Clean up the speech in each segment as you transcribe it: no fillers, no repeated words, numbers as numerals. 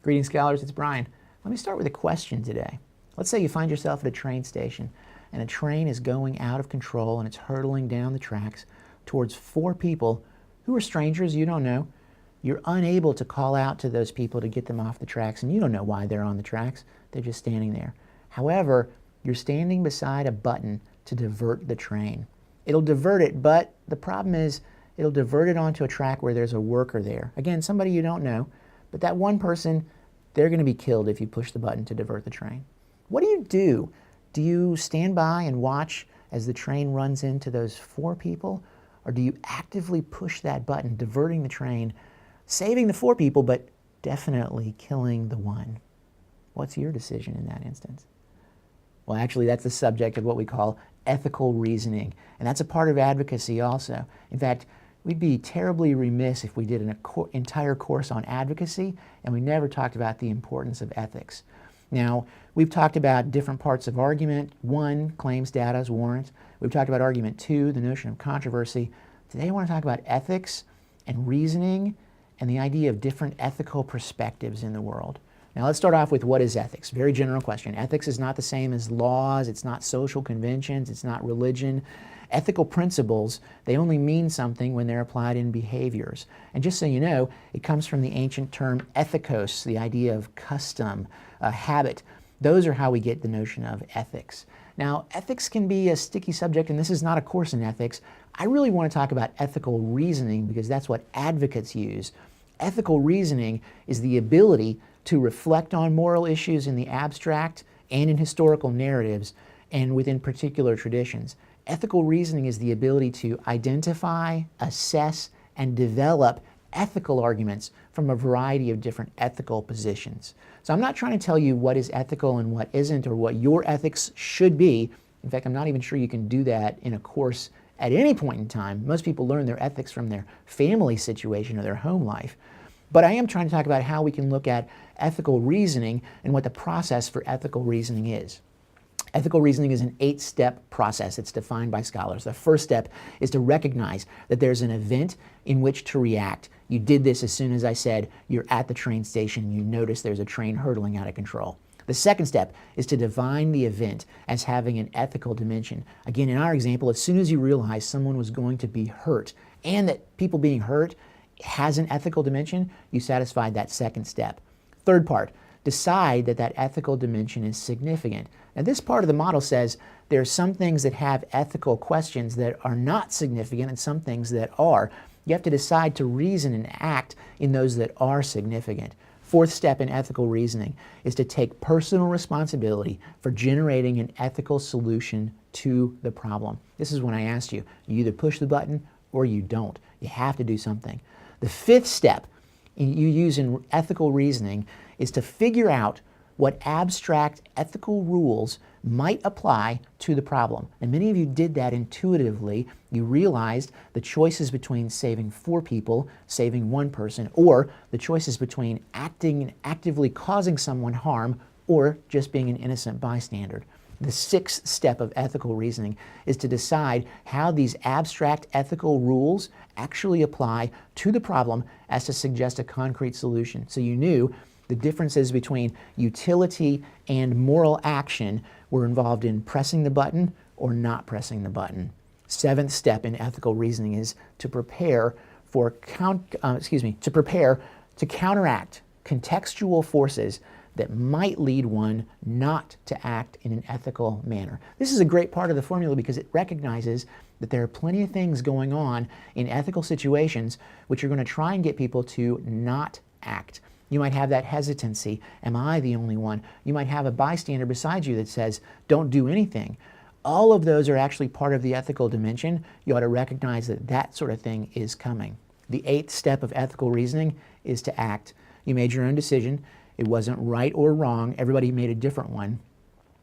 Greetings, scholars. It's Brian. Let me start with a question today. Let's say you find yourself at a train station and a train is going out of control and it's hurtling down the tracks towards 4 people who are strangers you don't know. You're unable to call out to those people to get them off the tracks, and you don't know why they're on the tracks. They're just standing there. However, you're standing beside a button to divert the train. It'll divert it, but the problem is it'll divert it onto a track where there's a worker there. Again, somebody you don't know, but that one person, they're going to be killed if you push the button to divert the train. What do? Do you stand by and watch as the train runs into those 4 people? Or do you actively push that button, diverting the train, saving the 4 people, but definitely killing the one? What's your decision in that instance? Well, actually, that's the subject of what we call ethical reasoning. And that's a part of advocacy also. In fact, we'd be terribly remiss if we did an entire course on advocacy and we never talked about the importance of ethics. Now, we've talked about different parts of argument. 1, claims, data, warrants. We've talked about argument 2, the notion of controversy. Today I want to talk about ethics and reasoning and the idea of different ethical perspectives in the world. Now let's start off with what is ethics? Very general question. Ethics is not the same as laws, it's not social conventions, it's not religion. Ethical principles, they only mean something when they're applied in behaviors. And just so you know, it comes from the ancient term ethikos, the idea of custom, habit. Those are how we get the notion of ethics. Now, ethics can be a sticky subject, and this is not a course in ethics. I really want to talk about ethical reasoning because that's what advocates use. Ethical reasoning is the ability to reflect on moral issues in the abstract and in historical narratives and within particular traditions. Ethical reasoning is the ability to identify, assess, and develop ethical arguments from a variety of different ethical positions. So I'm not trying to tell you what is ethical and what isn't, or what your ethics should be. In fact, I'm not even sure you can do that in a course at any point in time. Most people learn their ethics from their family situation or their home life. But I am trying to talk about how we can look at ethical reasoning and what the process for ethical reasoning is. Ethical reasoning is an 8-step process. It's defined by scholars. The first step is to recognize that there's an event in which to react. You did this as soon as I said you're at the train station, you notice there's a train hurtling out of control. The second step is to define the event as having an ethical dimension. Again, in our example, as soon as you realize someone was going to be hurt and that people being hurt has an ethical dimension, you satisfied that second step. Third part, decide that that ethical dimension is significant. Now, this part of the model says there are some things that have ethical questions that are not significant and some things that are. You have to decide to reason and act in those that are significant. Fourth step in ethical reasoning is to take personal responsibility for generating an ethical solution to the problem. This is when I asked you, you either push the button or you don't. You have to do something. The fifth step you use in ethical reasoning is to figure out what abstract ethical rules might apply to the problem. And many of you did that intuitively. You realized the choices between saving 4 people, saving 1 person, or the choices between acting and actively causing someone harm, or just being an innocent bystander. The 6th step of ethical reasoning is to decide how these abstract ethical rules actually apply to the problem as to suggest a concrete solution. So you knew the differences between utility and moral action were involved in pressing the button or not pressing the button. 7th step in ethical reasoning is to prepare to counteract contextual forces that might lead one not to act in an ethical manner. This is a great part of the formula because it recognizes that there are plenty of things going on in ethical situations which are going to try and get people to not act. You might have that hesitancy. Am I the only one? You might have a bystander beside you that says, don't do anything. All of those are actually part of the ethical dimension. You ought to recognize that that sort of thing is coming. The 8th step of ethical reasoning is to act. You made your own decision. It wasn't right or wrong. Everybody made a different one.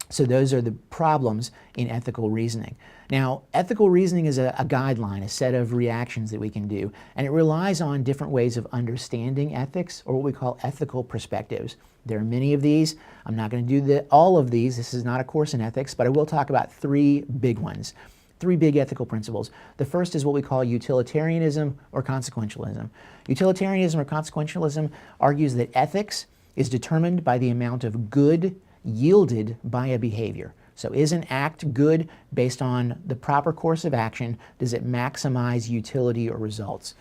So those are the problems in ethical reasoning. Now, ethical reasoning is a guideline, a set of reactions that we can do, and it relies on different ways of understanding ethics, or what we call ethical perspectives. There are many of these. I'm not going to do all of these. This is not a course in ethics, but I will talk about 3 big ones. 3 big ethical principles. The first is what we call utilitarianism or consequentialism. Utilitarianism or consequentialism argues that ethics is determined by the amount of good yielded by a behavior. So is an act good based on the proper course of action? Does it maximize utility or results?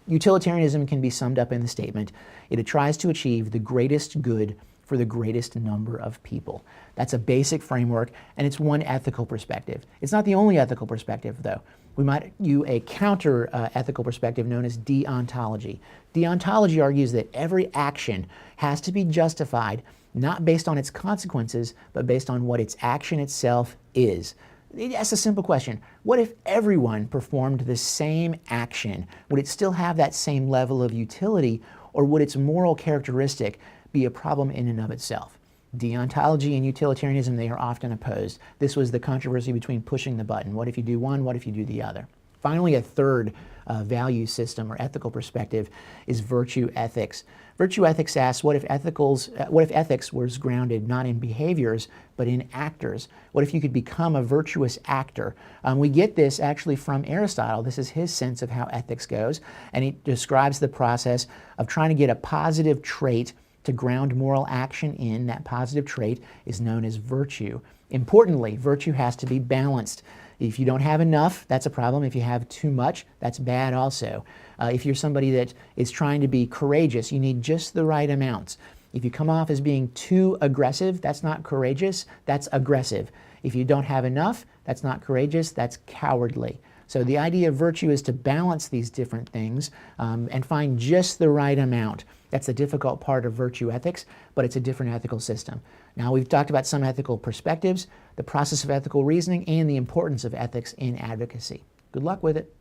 Utilitarianism can be summed up in the statement, it tries to achieve the greatest good for the greatest number of people. That's a basic framework, and it's one ethical perspective. It's not the only ethical perspective, though. We might use a counter ethical perspective known as deontology. Deontology argues that every action has to be justified not based on its consequences, but based on what its action itself is. It asks a simple question. What if everyone performed the same action? Would it still have that same level of utility, or would its moral characteristic be a problem in and of itself? Deontology and utilitarianism, they are often opposed. This was the controversy between pushing the button. What if you do one? What if you do the other? Finally, a third value system or ethical perspective is virtue ethics. Virtue ethics asks, what if ethics was grounded not in behaviors, but in actors? What if you could become a virtuous actor? We get this actually from Aristotle. This is his sense of how ethics goes, and he describes the process of trying to get a positive trait to ground moral action in. That positive trait is known as virtue. Importantly, virtue has to be balanced. If you don't have enough, that's a problem. If you have too much, that's bad also. If you're somebody that is trying to be courageous, you need just the right amounts. If you come off as being too aggressive, that's not courageous, that's aggressive. If you don't have enough, that's not courageous, that's cowardly. So the idea of virtue is to balance these different things and find just the right amount. That's the difficult part of virtue ethics, but it's a different ethical system. Now we've talked about some ethical perspectives, the process of ethical reasoning, and the importance of ethics in advocacy. Good luck with it.